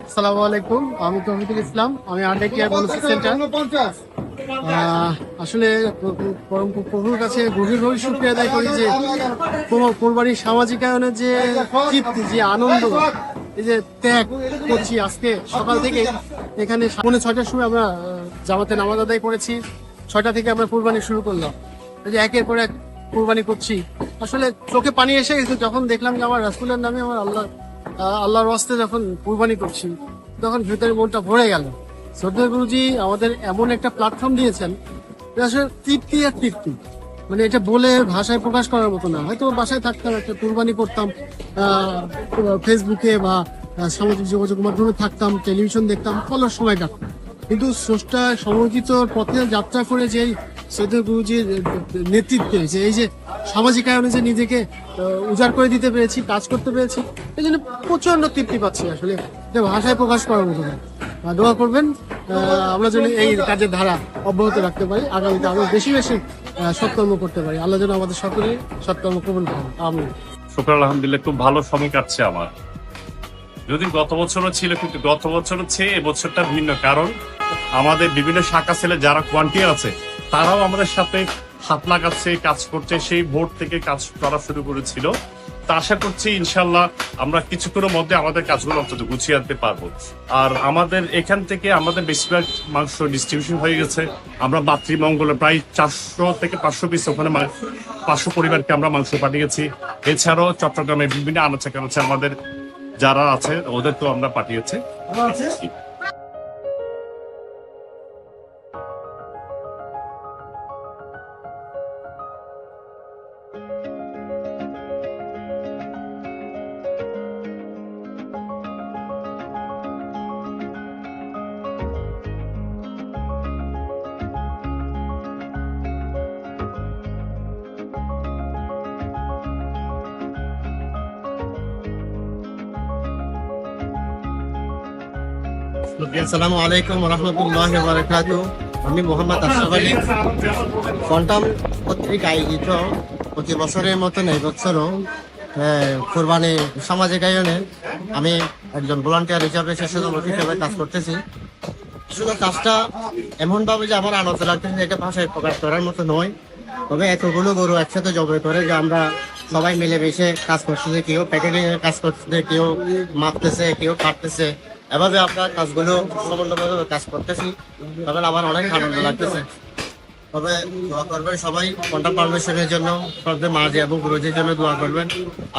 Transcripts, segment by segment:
আসসালামু আলাইকুম, আমি তৌহিদুল ইসলাম। আমি আরডে কেয়ার বনসি সেন্টার। আসলে পরম প্রভুর কাছে গভীরভাবে শুকরিয়া আদায় করি যে কোরবানির সামাজিকায়নের যে তৃপ্তি, যে আনন্দ, এই যে ত্যাগ করছি আজকে সকাল থেকে। এখানে 6:30টার সময় আমরা জামাতে নামাজ আদায় করেছি। 6টা থেকে আমরা কোরবানি শুরু করলাম। এই যে একের পর এক কোরবানি করছি, আসলে চোখে পানি এসে গেছে যখন দেখলাম যে আমার রাসূলের নামে আমার আল্লাহর ওয়াস্তে যখন কুরবানি করছি, তখন ভেতরে মনটা ভরে গেল। শ্রদ্ধেয় গুরুজি আমাদের এমন একটা প্ল্যাটফর্ম দিয়েছেন, আসলে তৃপ্তি আর তৃপ্তি, মানে এটা বলে ভাষায় প্রকাশ করার মতো না। হয়তো বাসায় থাকতাম, একটা কুরবানি করতাম, ফেসবুকে বা সামাজিক যোগাযোগ মাধ্যমে থাকতাম, টেলিভিশন দেখতাম, অলস সময় কাটতাম। কিন্তু স্রষ্টা সমর্জিত পথে যাত্রা করে যে শ্রদ্ধেয় গুরুজির নেতৃত্বে যে এই যে সামাজিকায়নে যে নিজেকে উজাড় করে দিতে পেরেছি, কাজ করতে পেরেছি, এই জন্য প্রচন্ড তৃপ্তি পাচ্ছি। আসলে এটা ভাষায় প্রকাশ করার মতো না। দোয়া করবেন আমরা যেন এই কাজের ধারা অব্যাহত রাখতে পারি, আগামীতে আরো বেশি বেশি সৎকর্ম করতে পারি। আল্লাহ যেন আমাদের সকলে সৎকর্ম কবুল করেন। আমিন। শুকর আলহামদুলিল্লাহ, খুব ভালো সময় কাটছে আমার। যদি গত বছরও ছিল, কিন্তু গত বছরের চেয়ে এবছরটা ভিন্ন। কারণ আমাদের বিভিন্ন শাখা ছেলে যারা কোয়ান্টি আছে, তারাও আমাদের সাথে হাত লাগাচ্ছে, কাজ করছে। সেই ভোর থেকে কাজ করা শুরু করেছিল। তা আশা করছি ইনশাল্লাহ আমরা কিছুক্ষণের মধ্যে আমাদের কাজগুলো অন্তত গুছিয়ে আনতে পারবো। আর আমাদের এখান থেকে আমাদের বেশিরভাগ মাংস ডিস্ট্রিবিউশন হয়ে গেছে। আমরা মাতৃমঙ্গলে প্রায় 400 থেকে 500 পিস, ওখানে 500 পরিবারকে আমরা মাংস পাঠিয়েছি। এছাড়াও চট্টগ্রামে বিভিন্ন আনাচে কানাচে আমাদের যারা আছে ওদেরকেও আমরা পাঠিয়েছি। আসসালামু আলাইকুম রহমতুল্লাহ বারাকাতুহু। আমি মোহাম্মদ আশরাফ আলী। কোয়ান্টাম কর্তৃক আয়োজিত প্রতি বছরের মতন এই বছরও কোরবানি সামাজিকায়নে আমি একজন ভলান্টিয়ার হিসাবে, স্বেচ্ছাসেবক হিসেবে কাজ করতেছি। আসলে কাজটা এমনভাবে যে আমার আনন্দ লাগতেছে, এটা ভাষায় প্রকাশ করার মতো নয়। তবে এতগুলো গরু একসাথে জবাই করে যে আমরা সবাই মিলেমিশে কাজ করতেছে, কেউ প্যাকেটিং এর কাজ করতেছে, কেউ মাপতেছে, কেউ কাটতেছে, এভাবে আমরা কাজগুলো সমন্বয়ভাবে কাজ করতেছি। তবে আমার অনেক আনন্দ লাগতেছে। তবে দোয়া করবেন সবাই কোয়ান্টাম ফাউন্ডেশনের জন্য, সর্বদা মাঝে এবং গুরুজির জন্য দোয়া করবেন।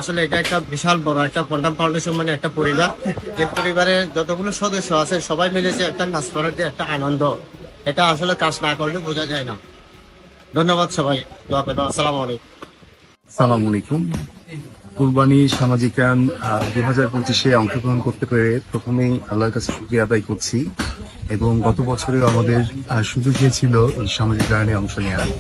আসলে এটা একটা বিশাল বড় একটা কোয়ান্টাম ফাউন্ডেশন, মানে একটা পরিবার। যে পরিবারের যতগুলো সদস্য আছে সবাই মিলে যে একটা কাজ করার যে একটা আনন্দ, এটা আসলে কাজ না করলে বোঝা যায় না। ধন্যবাদ সবাই, দোয়া করবেন। আসসালামু আলাইকুম। সালাম আলাইকুম। কুরবানি সামাজিকায়ন 2025-এ অংশগ্রহণ করতে পেরে প্রথমেই আল্লাহর কাছে শুকরিয়া আদায় করছি, এবং গত বছরেও আমাদের সুযোগ হয়েছিল এই সামাজিকায়নে অংশ নেওয়ার।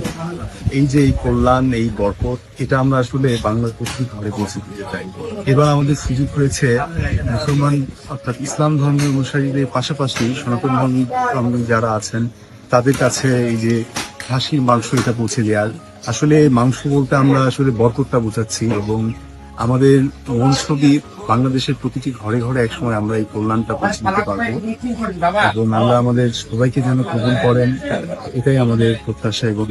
এই যে এই কল্যাণ, এই বরকত, এটা আমরা আসলে বাংলার প্রতি ঘরে পৌঁছে দিতে চাই। এবার আমাদের সুযোগ হয়েছে মুসলমান অর্থাৎ ইসলাম ধর্মের অনুসারীদের পাশাপাশি সনাতন ধর্ম যারা আছেন তাদের কাছে এই যে খাসির মাংস এটা পৌঁছে দেওয়ার। আসলে মাংস বলতে আমরা আসলে বরকতটা বোঝাচ্ছি, এবং আমাদের মন ছবি বাংলাদেশের প্রতিটি ঘরে ঘরে একসময় আমরা এই কল্যাণটা পৌঁছে দিতে পারবো, এবং আল্লাহ আমাদের সবাইকে যেন কবুল করেন, এটাই আমাদের প্রত্যাশা। এবং